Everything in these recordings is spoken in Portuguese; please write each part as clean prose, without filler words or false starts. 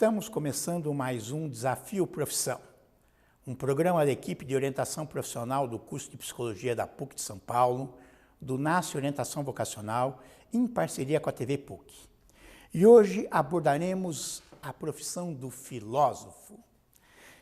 Estamos começando mais um Desafio Profissão, um programa da equipe de orientação profissional do curso de Psicologia da PUC de São Paulo, do NASCE Orientação Vocacional, em parceria com a TV PUC. E hoje abordaremos a profissão do filósofo.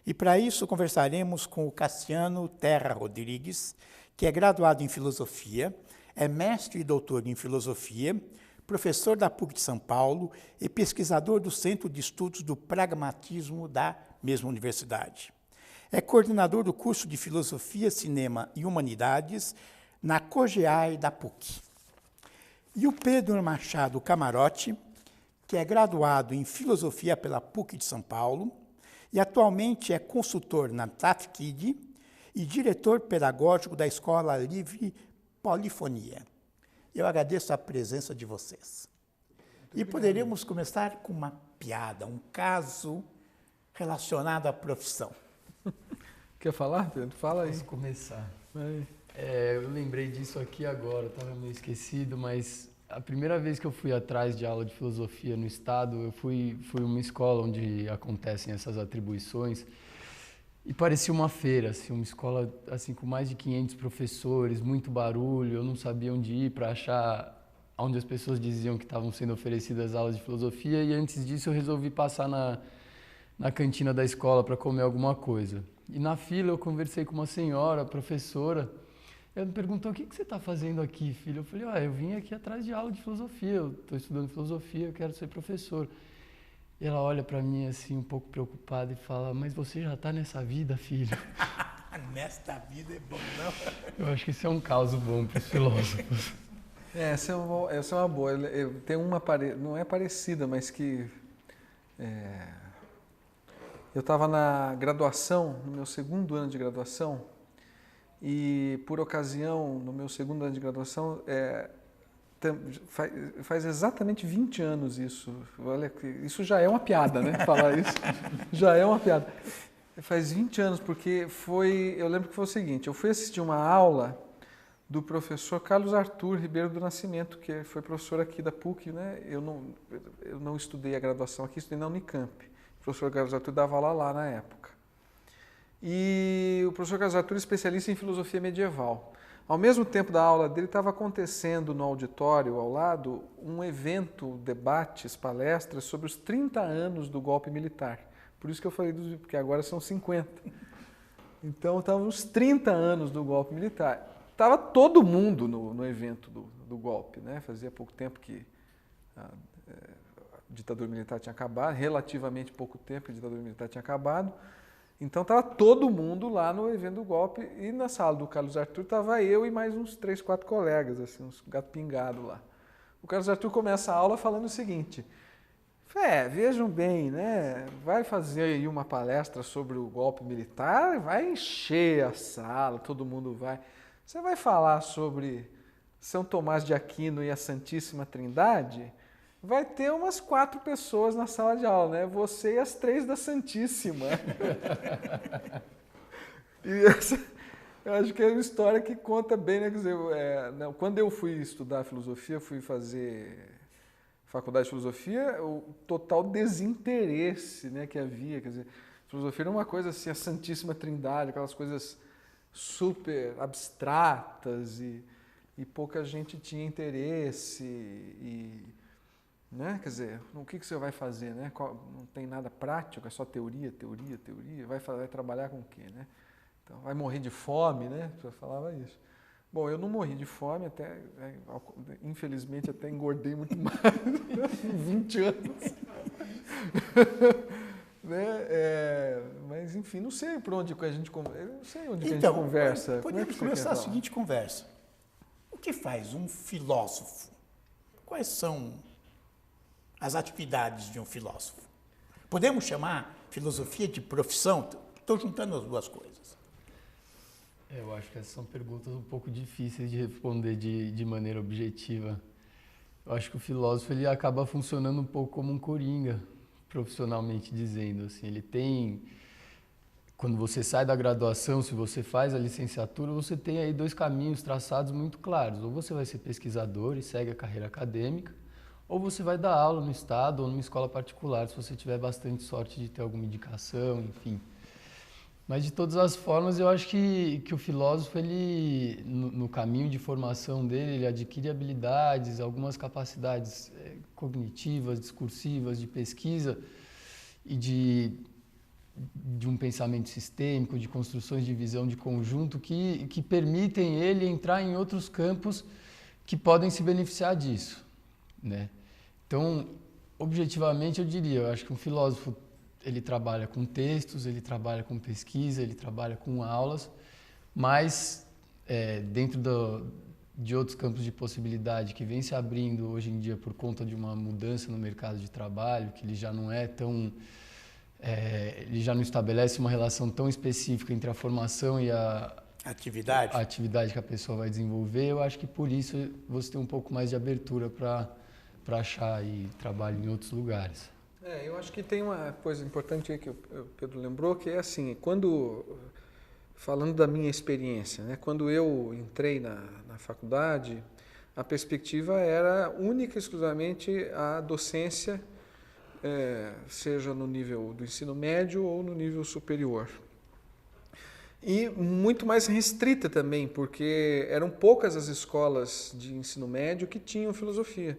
E para isso conversaremos com o Cassiano Terra Rodrigues, que é graduado em Filosofia, é mestre e doutor em Filosofia, professor da PUC de São Paulo e pesquisador do Centro de Estudos do Pragmatismo da mesma universidade. É coordenador do curso de Filosofia, Cinema e Humanidades na COGEAI da PUC. E o Pedro Machado Camarote, que é graduado em Filosofia pela PUC de São Paulo e atualmente é consultor na TAFKID e diretor pedagógico da Escola Livre Polifonia. Eu agradeço a presença de vocês. E poderíamos começar com uma piada, um caso relacionado à profissão. Quer falar, Pedro? Fala aí. Posso começar. Eu lembrei disso aqui agora, estava meio esquecido, mas a primeira vez que eu fui atrás de aula de filosofia no estado, eu fui uma escola onde acontecem essas atribuições e parecia uma feira, assim, uma escola assim, com mais de 500 professores, muito barulho, eu não sabia onde ir para achar onde as pessoas diziam que estavam sendo oferecidas aulas de filosofia e antes disso eu resolvi passar na cantina da escola para comer alguma coisa. E na fila eu conversei com uma senhora, professora. Ela me perguntou: o que você está fazendo aqui, filho? Eu falei: eu vim aqui atrás de aula de filosofia, eu estou estudando filosofia, eu quero ser professor. E ela olha para mim assim, um pouco preocupada e fala: mas você já está nessa vida, filho? Nesta vida é bom, não? Eu acho que isso é um caso bom para os filósofos. Essa é uma boa. Tem uma, não é parecida, mas que... Eu estava na graduação, no meu segundo ano de graduação, e por ocasião, no meu segundo ano de graduação, faz exatamente 20 anos isso. Olha, isso já é uma piada, né? Falar isso já é uma piada. Faz 20 anos, porque eu lembro que foi o seguinte: eu fui assistir uma aula do professor Carlos Arthur Ribeiro do Nascimento, que foi professor aqui da PUC, né? Eu não estudei a graduação aqui, estudei na Unicamp. O professor Carlos Arthur dava aula lá na época. E o professor Carlos Arthur é especialista em filosofia medieval. Ao mesmo tempo da aula dele, estava acontecendo no auditório ao lado um evento, debates, palestras sobre os 30 anos do golpe militar. Por isso que eu falei, porque agora são 50. Então, estavam os 30 anos do golpe militar. Estava todo mundo no evento do golpe, né? Fazia pouco tempo que a ditadura militar tinha acabado, relativamente pouco tempo que a ditadura militar tinha acabado. Então estava todo mundo lá no evento do golpe e na sala do Carlos Arthur estava eu e mais uns 3, 4 colegas, assim, uns gato pingado lá. O Carlos Arthur começa a aula falando o seguinte: vejam bem, né? Vai fazer aí uma palestra sobre o golpe militar, vai encher a sala, todo mundo vai. Você vai falar sobre São Tomás de Aquino e a Santíssima Trindade? Vai ter umas 4 pessoas na sala de aula, né? Você e as 3 da Santíssima. E essa, eu acho que é uma história que conta bem, né? Quer dizer, quando eu fui estudar filosofia, fui fazer faculdade de filosofia, o total desinteresse, né, que havia. Quer dizer, filosofia era uma coisa assim, a Santíssima Trindade, aquelas coisas super abstratas e pouca gente tinha interesse né? Quer dizer, o que você vai fazer, né? Não tem nada prático, é só teoria. Vai trabalhar com o quê, né? Então, vai morrer de fome, né? Você falava isso. Bom, eu não morri de fome, infelizmente até engordei muito mais em 20 anos. Né? Mas, enfim, não sei por onde a gente conversa. Podemos começar a seguinte conversa. O que faz um filósofo? Quais são as atividades de um filósofo? Podemos chamar filosofia de profissão? Estou juntando as duas coisas. Eu acho que essas são perguntas um pouco difíceis de responder de maneira objetiva. Eu acho que o filósofo ele acaba funcionando um pouco como um coringa, profissionalmente dizendo. Assim, ele tem... Quando você sai da graduação, se você faz a licenciatura, você tem aí 2 caminhos traçados muito claros. Ou você vai ser pesquisador e segue a carreira acadêmica, ou você vai dar aula no estado ou numa escola particular, se você tiver bastante sorte de ter alguma indicação, enfim. Mas, de todas as formas, eu acho que o filósofo, ele, no caminho de formação dele, ele adquire habilidades, algumas capacidades cognitivas, discursivas, de pesquisa e de um pensamento sistêmico, de construções de visão de conjunto que permitem ele entrar em outros campos que podem se beneficiar disso, né? Então, objetivamente, eu diria, eu acho que um filósofo ele trabalha com textos, ele trabalha com pesquisa, ele trabalha com aulas, mas dentro de outros campos de possibilidade que vem se abrindo hoje em dia por conta de uma mudança no mercado de trabalho, que ele já não é tão... ele já não estabelece uma relação tão específica entre a formação e a atividade que a pessoa vai desenvolver, eu acho que por isso você tem um pouco mais de abertura para achar aí trabalho em outros lugares. Eu acho que tem uma coisa importante aí que o Pedro lembrou, que é assim, falando da minha experiência, né, quando eu entrei na faculdade, a perspectiva era única e exclusivamente a docência, seja no nível do ensino médio ou no nível superior. E muito mais restrita também, porque eram poucas as escolas de ensino médio que tinham filosofia.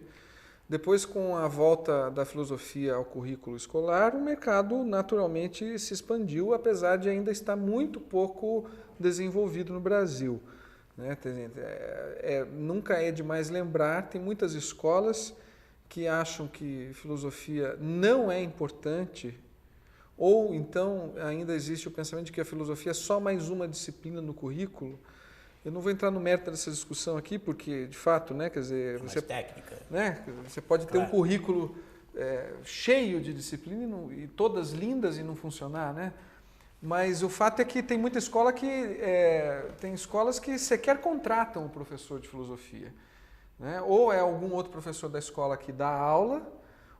Depois, com a volta da filosofia ao currículo escolar, o mercado naturalmente se expandiu, apesar de ainda estar muito pouco desenvolvido no Brasil, né? Nunca é demais lembrar, tem muitas escolas que acham que filosofia não é importante, ou então ainda existe o pensamento de que a filosofia é só mais uma disciplina no currículo. Eu não vou entrar no mérito dessa discussão aqui, porque, de fato, né, quer dizer, você técnica, né, você pode ter um currículo cheio de disciplina e todas lindas e não funcionar, né? Mas o fato é que tem muita escola tem escolas que sequer contratam o professor de filosofia, né? Ou é algum outro professor da escola que dá aula,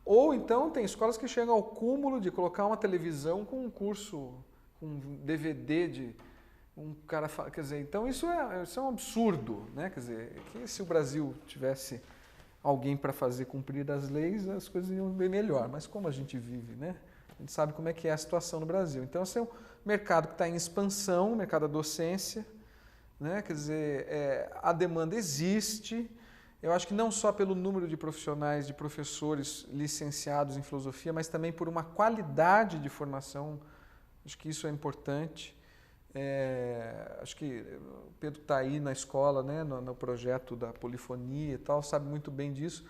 ou então tem escolas que chegam ao cúmulo de colocar uma televisão com um curso, com um DVD de um cara, quer dizer, então isso é um absurdo, né? Quer dizer, que se o Brasil tivesse alguém para fazer cumprir as leis, as coisas iam bem melhor. Mas como a gente vive, né? A gente sabe como é que é a situação no Brasil. Então, esse é um mercado que está em expansão, o mercado da docência, né? Quer dizer, a demanda existe. Eu acho que não só pelo número de profissionais, de professores licenciados em filosofia, mas também por uma qualidade de formação. Acho que isso é importante. Acho que o Pedro está aí na escola, né, no projeto da polifonia e tal, sabe muito bem disso.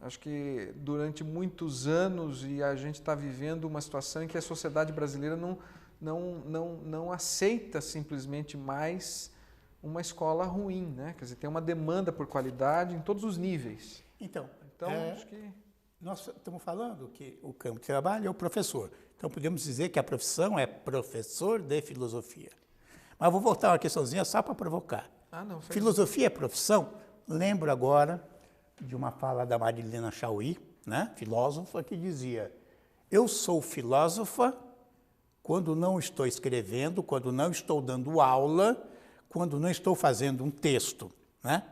Acho que durante muitos anos e a gente está vivendo uma situação em que a sociedade brasileira não aceita simplesmente mais uma escola ruim, né? Quer dizer, tem uma demanda por qualidade em todos os níveis. Então acho que nós estamos falando que o campo de trabalho é o professor. Então, podemos dizer que a profissão é professor de filosofia. Mas vou voltar uma questãozinha só para provocar. Não, filosofia é profissão? Lembro agora de uma fala da Marilena Chauí, né, filósofa, que dizia: eu sou filósofa quando não estou escrevendo, quando não estou dando aula, quando não estou fazendo um texto, né?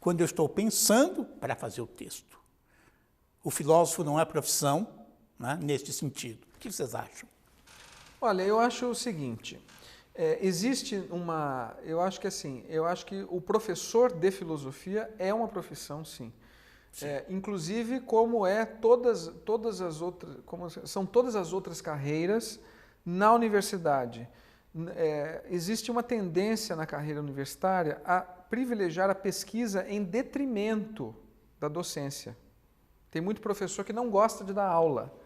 Quando eu estou pensando para fazer o texto. O filósofo não é profissão, né, neste sentido. O que vocês acham? Olha, eu acho o seguinte, eu acho que o professor de filosofia é uma profissão, sim. Inclusive, são todas as outras carreiras na universidade. Existe uma tendência na carreira universitária a privilegiar a pesquisa em detrimento da docência. Tem muito professor que não gosta de dar aula.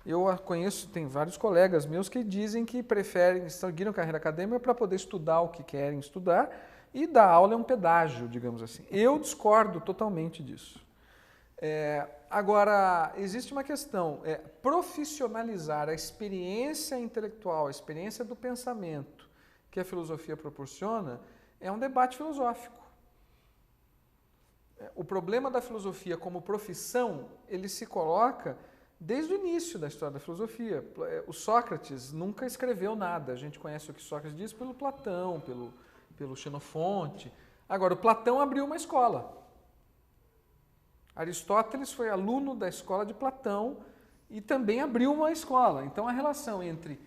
Eu conheço, tem vários colegas meus que dizem que preferem seguir a carreira acadêmica para poder estudar o que querem estudar e dar aula é um pedágio, digamos assim. Eu discordo totalmente disso. Agora, existe uma questão, profissionalizar a experiência intelectual, a experiência do pensamento que a filosofia proporciona, é um debate filosófico. O problema da filosofia como profissão, ele se coloca desde o início da história da filosofia. O Sócrates nunca escreveu nada. A gente conhece o que Sócrates diz pelo Platão, pelo Xenofonte. Agora, o Platão abriu uma escola. Aristóteles foi aluno da escola de Platão e também abriu uma escola. Então, a relação entre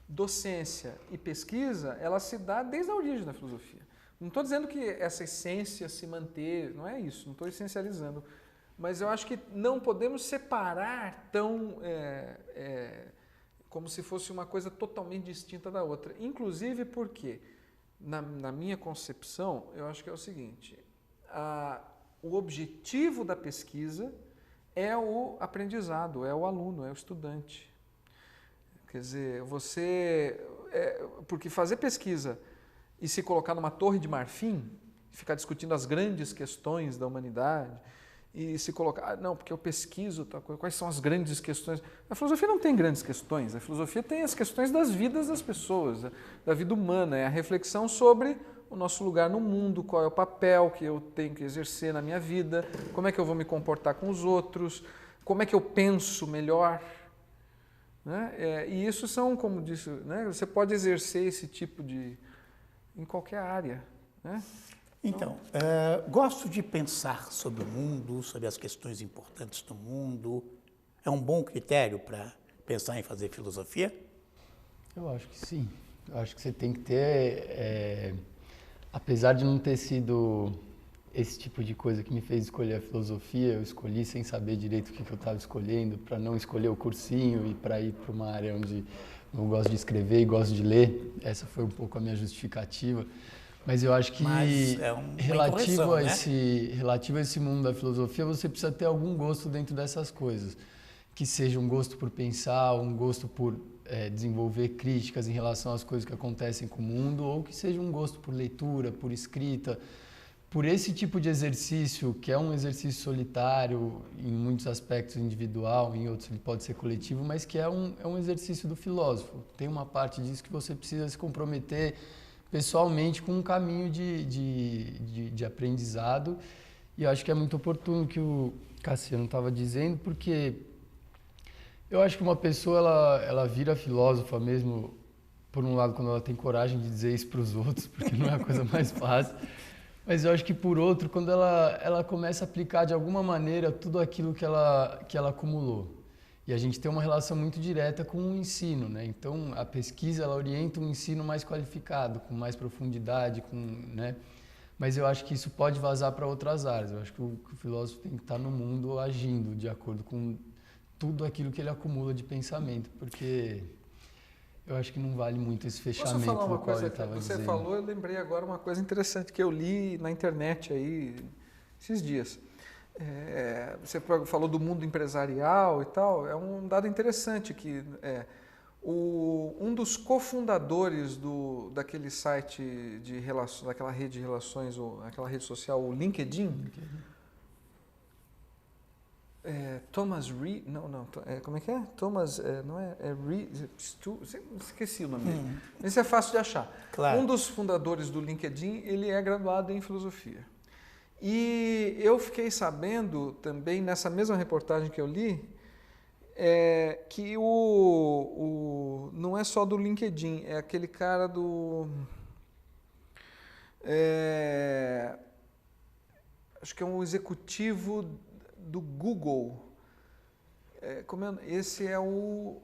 docência e pesquisa, ela se dá desde a origem da filosofia. Não estou dizendo que essa essência se manter, não é isso, não estou essencializando. Mas eu acho que não podemos separar tão como se fosse uma coisa totalmente distinta da outra. Inclusive porque, na minha concepção, eu acho que é o seguinte, o objetivo da pesquisa é o aprendizado, é o aluno, é o estudante. Quer dizer, porque fazer pesquisa e se colocar numa torre de marfim, ficar discutindo as grandes questões da humanidade, e se colocar, não, porque eu pesquiso, quais são as grandes questões. A filosofia não tem grandes questões, a filosofia tem as questões das vidas das pessoas, da vida humana, é a reflexão sobre o nosso lugar no mundo, qual é o papel que eu tenho que exercer na minha vida, como é que eu vou me comportar com os outros, como é que eu penso melhor. Né? E isso são, como disse, né? Você pode exercer esse tipo em qualquer área. Né? Então, gosto de pensar sobre o mundo, sobre as questões importantes do mundo. É um bom critério para pensar em fazer filosofia? Eu acho que sim. Eu acho que você tem que ter, apesar de não ter sido esse tipo de coisa que me fez escolher a filosofia, eu escolhi sem saber direito o que eu estava escolhendo, para não escolher o cursinho e para ir para uma área onde eu gosto de escrever e gosto de ler. Essa foi um pouco a minha justificativa. Mas eu acho que relativo a esse mundo da filosofia, você precisa ter algum gosto dentro dessas coisas. Que seja um gosto por pensar, um gosto por desenvolver críticas em relação às coisas que acontecem com o mundo, ou que seja um gosto por leitura, por escrita, por esse tipo de exercício, que é um exercício solitário, em muitos aspectos individual, em outros ele pode ser coletivo, mas que é um exercício do filósofo. Tem uma parte disso que você precisa se comprometer pessoalmente com um caminho de aprendizado, e eu acho que é muito oportuno o que o Cassiano estava dizendo, porque eu acho que uma pessoa ela vira filósofa mesmo, por um lado, quando ela tem coragem de dizer isso para os outros, porque não é a coisa mais fácil, mas eu acho que por outro, quando ela começa a aplicar de alguma maneira tudo aquilo que ela acumulou. E a gente tem uma relação muito direta com o ensino, né? Então, a pesquisa, ela orienta um ensino mais qualificado, com mais profundidade, né? Mas eu acho que isso pode vazar para outras áreas. Eu acho que o filósofo tem que estar no mundo agindo de acordo com tudo aquilo que ele acumula de pensamento, porque eu acho que não vale muito esse fechamento do qual ele estava dizendo. Você falou, eu lembrei agora uma coisa interessante que eu li na internet aí esses dias. Você falou do mundo empresarial e tal, é um dado interessante que um dos cofundadores daquele site de relações, daquela rede de relações, aquela rede social, o LinkedIn, Thomas Reed, como é que é? Thomas, Reed, esqueci o nome dele, mas isso é fácil de achar. Claro. Um dos fundadores do LinkedIn, ele é graduado em filosofia. E eu fiquei sabendo também, nessa mesma reportagem que eu li, que não é só do LinkedIn, é aquele cara acho que é um executivo do Google. Esse é o...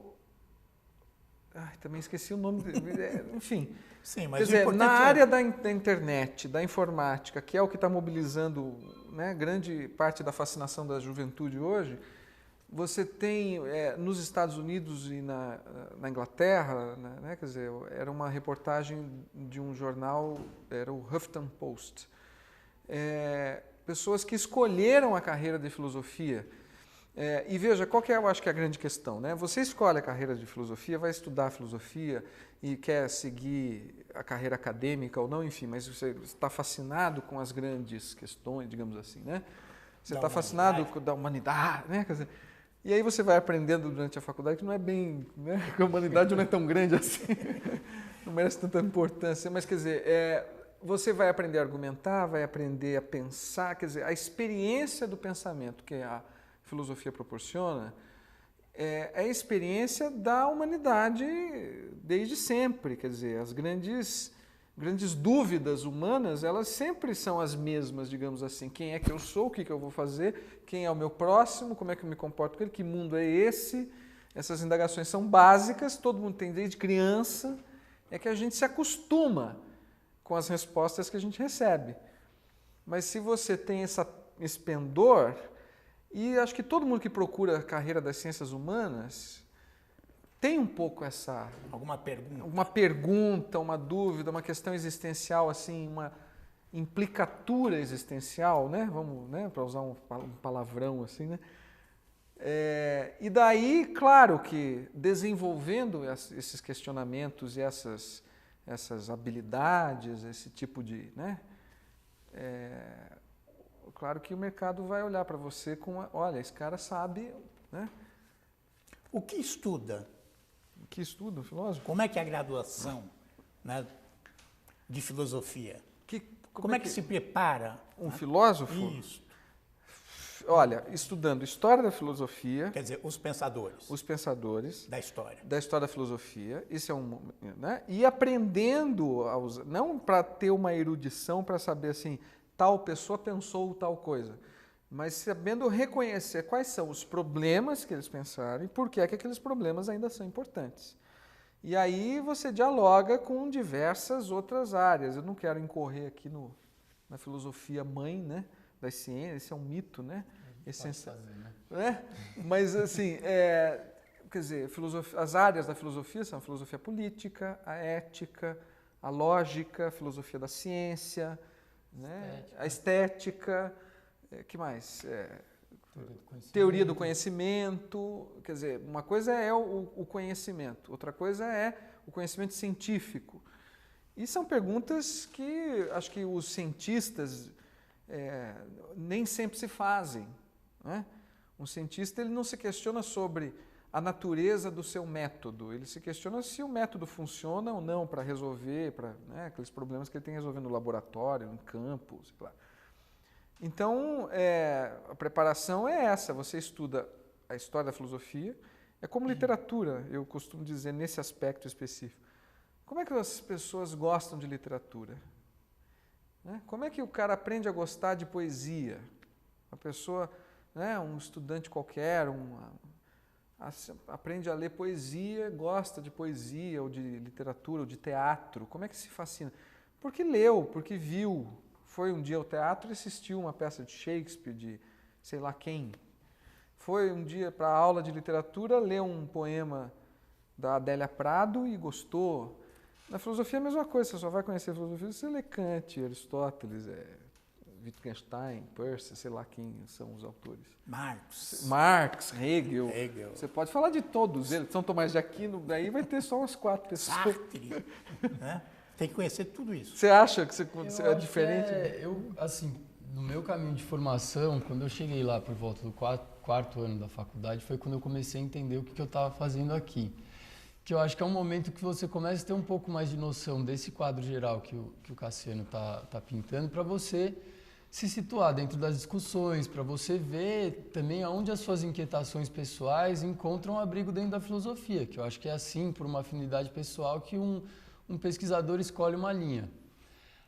também esqueci o nome dele. Enfim... Sim, mas quer dizer, na área da internet, da informática, que é o que está mobilizando, né, grande parte da fascinação da juventude hoje, você tem nos Estados Unidos e na Inglaterra, né, quer dizer, era uma reportagem de um jornal, era o Huffington Post, pessoas que escolheram a carreira de filosofia. E veja, qual que é, eu acho que é a grande questão, né? Você escolhe a carreira de filosofia, vai estudar filosofia e quer seguir a carreira acadêmica ou não, enfim, mas você está fascinado com as grandes questões, digamos assim, né? Você está fascinado com a humanidade, né? Quer dizer, e aí você vai aprendendo durante a faculdade que não é bem, né? Que a humanidade não é tão grande assim, não merece tanta importância, mas quer dizer, você vai aprender a argumentar, vai aprender a pensar, quer dizer, a experiência do pensamento que a filosofia proporciona é a experiência da humanidade desde sempre, quer dizer, as grandes grandes dúvidas humanas, elas sempre são as mesmas, digamos assim. Quem é que eu sou, o que eu vou fazer, quem é o meu próximo, como é que eu me comporto com ele, que mundo é esse? Essas indagações são básicas, todo mundo tem desde criança, é que a gente se acostuma com as respostas que a gente recebe. Mas se você tem esse pendor, e acho que todo mundo que procura a carreira das ciências humanas tem um pouco essa... Alguma pergunta? Uma pergunta, uma dúvida, uma questão existencial, assim, uma implicatura existencial, né? Vamos, né? Para usar um palavrão assim, né? E daí, claro que desenvolvendo esses questionamentos e essas habilidades, esse tipo de... Né? Claro que o mercado vai olhar para você com... Olha, esse cara sabe... Né? O que estuda? O que estuda, o filósofo? Como é que é a graduação, né, de filosofia? Como é que se prepara? Um filósofo? Isso. Olha, estudando história da filosofia... Quer dizer, os pensadores. Os pensadores. Da história. Da história da filosofia. Isso é um... Né? E aprendendo, não para ter uma erudição, para saber assim, tal pessoa pensou tal coisa, mas sabendo reconhecer quais são os problemas que eles pensaram e por que é que aqueles problemas ainda são importantes. E aí você dialoga com diversas outras áreas. Eu não quero incorrer aqui na filosofia mãe, né? Das ciências, esse é um mito, né? Essencial. Né? Mas, assim, quer dizer, as áreas da filosofia são a filosofia política, a ética, a lógica, a filosofia da ciência, né? A estética, que mais? Teoria do conhecimento. Quer dizer, uma coisa é o conhecimento, outra coisa é o conhecimento científico. E são perguntas que acho que os cientistas nem sempre se fazem. Né? Um cientista ele não se questiona sobre a natureza do seu método, ele se questiona se o método funciona ou não para resolver né, aqueles problemas que ele tem que resolver no laboratório, no campo, sei lá. Então, a preparação é essa, você estuda a história da filosofia, é como literatura, eu costumo dizer nesse aspecto específico. Como é que as pessoas gostam de literatura? Né? Como é que o cara aprende a gostar de poesia? A pessoa, né, um estudante qualquer, aprende a ler poesia, gosta de poesia, ou de literatura, ou de teatro. Como é que se fascina? Porque leu, porque viu. Foi um dia ao teatro e assistiu uma peça de Shakespeare, de sei lá quem. Foi um dia para a aula de literatura, leu um poema da Adélia Prado e gostou. Na filosofia é a mesma coisa, você só vai conhecer a filosofia se você lê Kant, Aristóteles, Wittgenstein, Peirce, sei lá quem são os autores. Marx, Hegel. Você pode falar de todos eles. São Tomás de Aquino, daí vai ter só umas 4 pessoas. Sartre, né? Tem que conhecer tudo isso. Você acha que você é diferente? Assim, no meu caminho de formação, quando eu cheguei lá por volta do quarto ano da faculdade, foi quando eu comecei a entender o que eu estava fazendo aqui. Que eu acho que é um momento que você começa a ter um pouco mais de noção desse quadro geral que o Cassiano está pintando, para você se situar dentro das discussões, para você ver também aonde as suas inquietações pessoais encontram abrigo dentro da filosofia, que eu acho que é assim, por uma afinidade pessoal, que um pesquisador escolhe uma linha.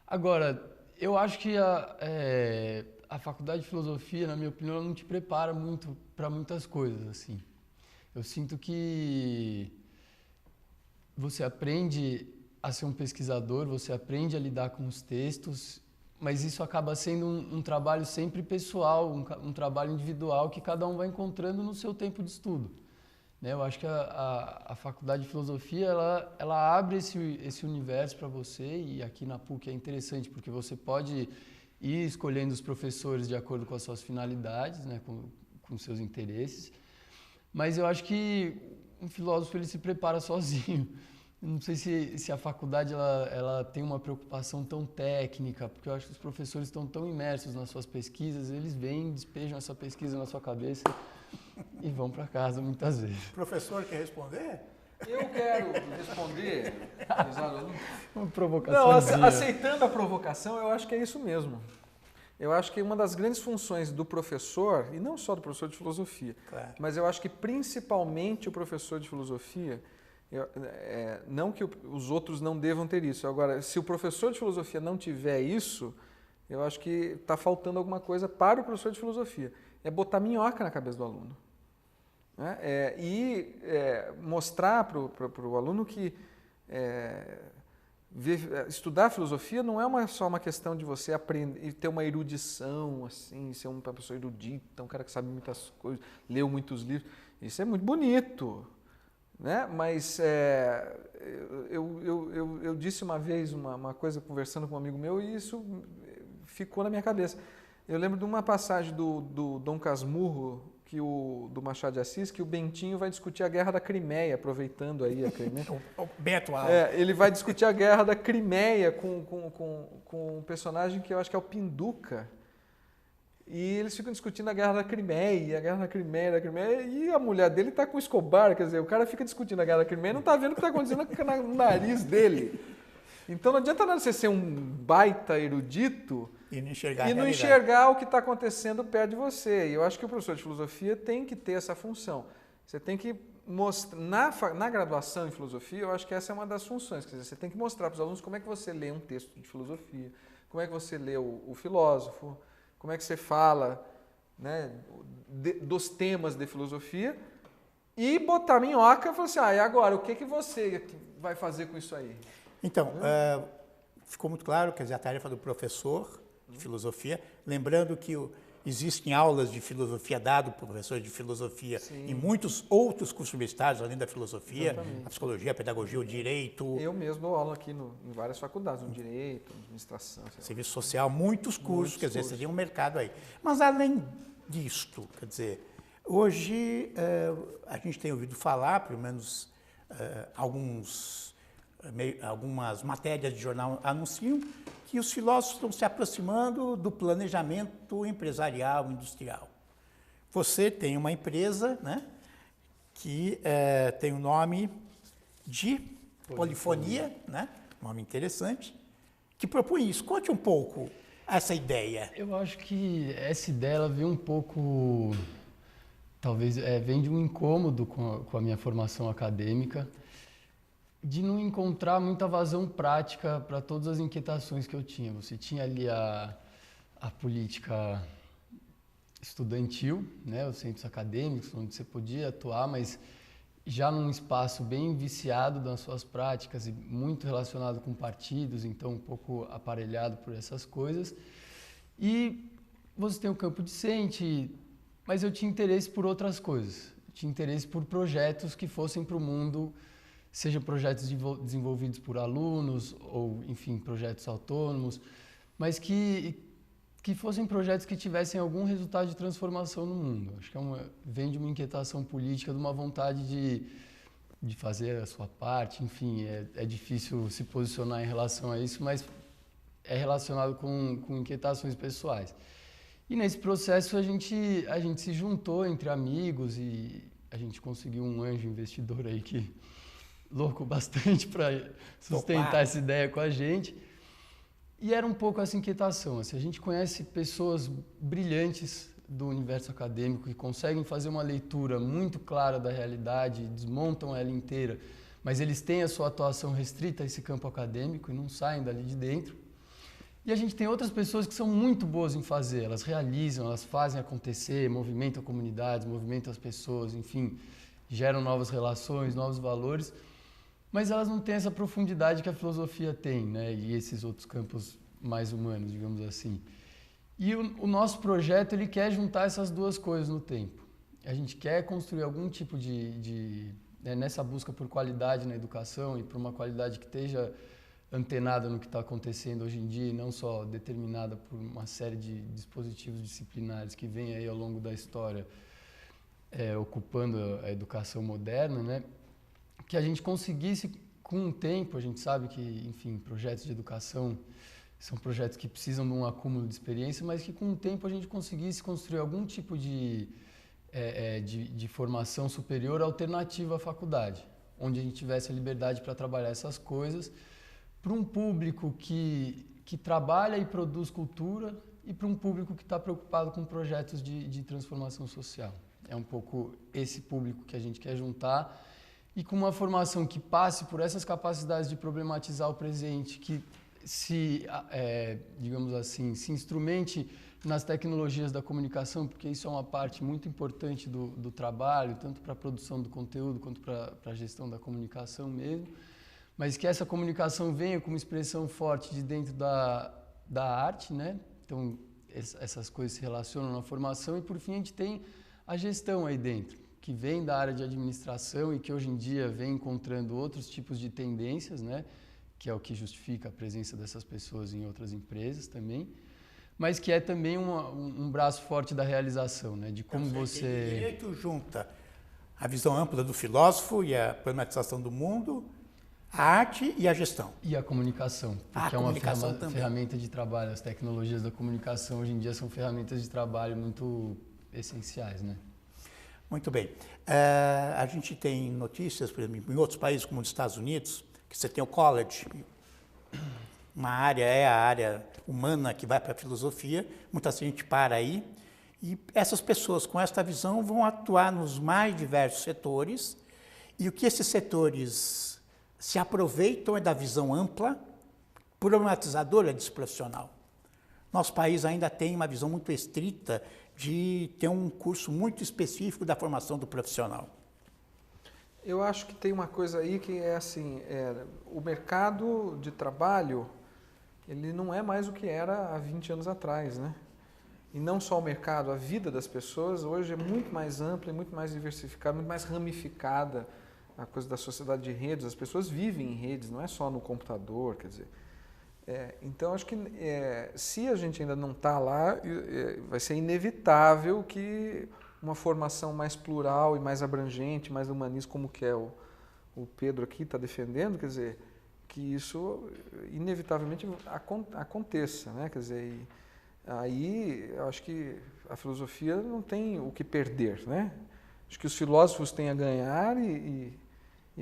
Agora, eu acho que a faculdade de filosofia, na minha opinião, não te prepara muito para muitas coisas, assim. Eu sinto que você aprende a ser um pesquisador, você aprende a lidar com os textos, mas isso acaba sendo um trabalho sempre pessoal, um trabalho individual que cada um vai encontrando no seu tempo de estudo. Né? Eu acho que a faculdade de filosofia ela abre esse universo para você, e aqui na PUC é interessante porque você pode ir escolhendo os professores de acordo com as suas finalidades, né? com seus interesses, mas eu acho que um filósofo ele se prepara sozinho. Não sei se a faculdade ela tem uma preocupação tão técnica, porque eu acho que os professores estão tão imersos nas suas pesquisas, eles vêm, despejam essa pesquisa na sua cabeça e vão para casa muitas vezes. O professor quer responder? Eu quero responder. Uma provocação. Não, aceitando a provocação, eu acho que é isso mesmo. Eu acho que uma das grandes funções do professor, e não só do professor de filosofia, claro, mas eu acho que principalmente o professor de filosofia, Não que os outros não devam ter isso. Agora, se o professor de filosofia não tiver isso, eu acho que está faltando alguma coisa para o professor de filosofia. É botar minhoca na cabeça do aluno. Né? Mostrar para o aluno que estudar filosofia não é só uma questão de você aprender e ter uma erudição, assim, ser uma pessoa erudita, um cara que sabe muitas coisas, leu muitos livros. Isso é muito bonito, né? Mas eu disse uma vez uma coisa conversando com um amigo meu e isso ficou na minha cabeça. Eu lembro de uma passagem do Dom Casmurro, do Machado de Assis, que o Bentinho vai discutir a Guerra da Crimeia, aproveitando aí a Crimeia. O Beto Alves. Ele vai discutir a Guerra da Crimeia com um personagem que eu acho que é o Pinduca. E eles ficam discutindo a Guerra da Crimeia, e a mulher dele está com o Escobar, quer dizer, o cara fica discutindo a Guerra da Crimeia e não está vendo o que está acontecendo no nariz dele. Então não adianta nada você ser um baita erudito e não enxergar o que está acontecendo perto de você. E eu acho que o professor de filosofia tem que ter essa função. Você tem que mostrar, na graduação em filosofia, eu acho que essa é uma das funções. Quer dizer, você tem que mostrar para os alunos como é que você lê um texto de filosofia, como é que você lê o filósofo, como é que você fala, né, dos temas de filosofia, e botar minhoca e falar assim, e agora, o que você vai fazer com isso aí? Então, ficou muito claro, quer dizer, a tarefa do professor de filosofia, lembrando que existem aulas de filosofia dado por professores de filosofia em muitos outros cursos universitários, além da filosofia, a psicologia, a pedagogia, o direito. Eu mesmo dou aula aqui em várias faculdades, no direito, administração. Serviço social, muitos cursos, quer dizer, seria um mercado aí. Mas além disto, quer dizer, hoje a gente tem ouvido falar, pelo menos algumas matérias de jornal anunciam que os filósofos estão se aproximando do planejamento empresarial, industrial. Você tem uma empresa, né, que tem o nome de Polifonia, né, nome interessante, que propõe isso. Conte um pouco essa ideia. Eu acho que essa ideia ela veio um pouco, talvez, vem de um incômodo com a minha formação acadêmica, de não encontrar muita vazão prática para todas as inquietações que eu tinha. Você tinha ali a política estudantil, né, os centros acadêmicos, onde você podia atuar, mas já num espaço bem viciado nas suas práticas e muito relacionado com partidos, então um pouco aparelhado por essas coisas. E você tem o campo discente, mas eu tinha interesse por outras coisas. Eu tinha interesse por projetos que fossem para o mundo, seja projetos desenvolvidos por alunos ou, enfim, projetos autônomos, mas que fossem projetos que tivessem algum resultado de transformação no mundo. Acho que vem de uma inquietação política, de uma vontade de fazer a sua parte, enfim, é difícil se posicionar em relação a isso, mas é relacionado com inquietações pessoais. E nesse processo a gente se juntou entre amigos e a gente conseguiu um anjo investidor aí que louco bastante para sustentar essa ideia com a gente. E era um pouco essa inquietação. Assim, a gente conhece pessoas brilhantes do universo acadêmico que conseguem fazer uma leitura muito clara da realidade, desmontam ela inteira, mas eles têm a sua atuação restrita a esse campo acadêmico e não saem dali de dentro. E a gente tem outras pessoas que são muito boas em fazer, elas realizam, elas fazem acontecer, movimentam comunidades, movimentam as pessoas, enfim, geram novas relações, novos valores, mas elas não têm essa profundidade que a filosofia tem, né? E esses outros campos mais humanos, digamos assim. E o nosso projeto, ele quer juntar essas duas coisas no tempo. A gente quer construir algum tipo nessa busca por qualidade na educação e por uma qualidade que esteja antenada no que está acontecendo hoje em dia e não só determinada por uma série de dispositivos disciplinares que vêm aí ao longo da história ocupando a educação moderna, né? Que a gente conseguisse, com o tempo, a gente sabe que, enfim, projetos de educação são projetos que precisam de um acúmulo de experiência, mas que com o tempo a gente conseguisse construir algum tipo de formação superior alternativa à faculdade, onde a gente tivesse a liberdade para trabalhar essas coisas para um público que trabalha e produz cultura e para um público que está preocupado com projetos de transformação social. É um pouco esse público que a gente quer juntar, e com uma formação que passe por essas capacidades de problematizar o presente, que digamos assim, se instrumente nas tecnologias da comunicação, porque isso é uma parte muito importante do trabalho, tanto para a produção do conteúdo quanto para a gestão da comunicação mesmo, mas que essa comunicação venha com uma expressão forte de dentro da arte, né? Então, essas coisas se relacionam na formação e, por fim, a gente tem a gestão aí dentro, que vem da área de administração e que hoje em dia vem encontrando outros tipos de tendências, né? Que é o que justifica a presença dessas pessoas em outras empresas também, mas que é também um braço forte da realização, né? De como você... O direito junta a visão ampla do filósofo e a problematização do mundo, a arte e a gestão. E a comunicação, porque é uma ferramenta de trabalho. As tecnologias da comunicação hoje em dia são ferramentas de trabalho muito essenciais, né? Muito bem. A gente tem notícias, por exemplo, em outros países como os Estados Unidos, que você tem o college, uma área é a área humana que vai para a filosofia, muita gente para aí, e essas pessoas com esta visão vão atuar nos mais diversos setores, e o que esses setores se aproveitam é da visão ampla, problematizadora desse profissional. Nosso país ainda tem uma visão muito estrita de ter um curso muito específico da formação do profissional. Eu acho que tem uma coisa aí que é assim, o mercado de trabalho, ele não é mais o que era há 20 anos atrás, né? E não só o mercado, a vida das pessoas hoje é muito mais ampla, muito mais diversificada, muito mais ramificada, a coisa da sociedade de redes, as pessoas vivem em redes, não é só no computador, quer dizer. Então, acho que se a gente ainda não está lá, vai ser inevitável que uma formação mais plural e mais abrangente, mais humanista, como que é o Pedro aqui está defendendo, quer dizer, que isso inevitavelmente aconteça, né? Quer dizer, aí eu acho que a filosofia não tem o que perder, né? Acho que os filósofos têm a ganhar e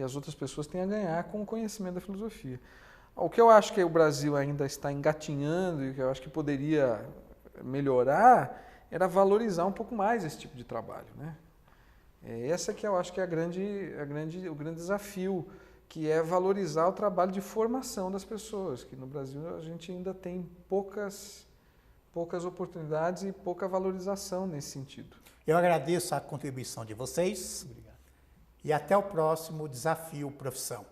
as outras pessoas têm a ganhar com o conhecimento da filosofia. O que eu acho que o Brasil ainda está engatinhando e que eu acho que poderia melhorar era valorizar um pouco mais esse tipo de trabalho, né? Essa que eu acho que é o grande desafio, que é valorizar o trabalho de formação das pessoas, que no Brasil a gente ainda tem poucas oportunidades e pouca valorização nesse sentido. Eu agradeço a contribuição de vocês. Obrigado. E até o próximo Desafio Profissão.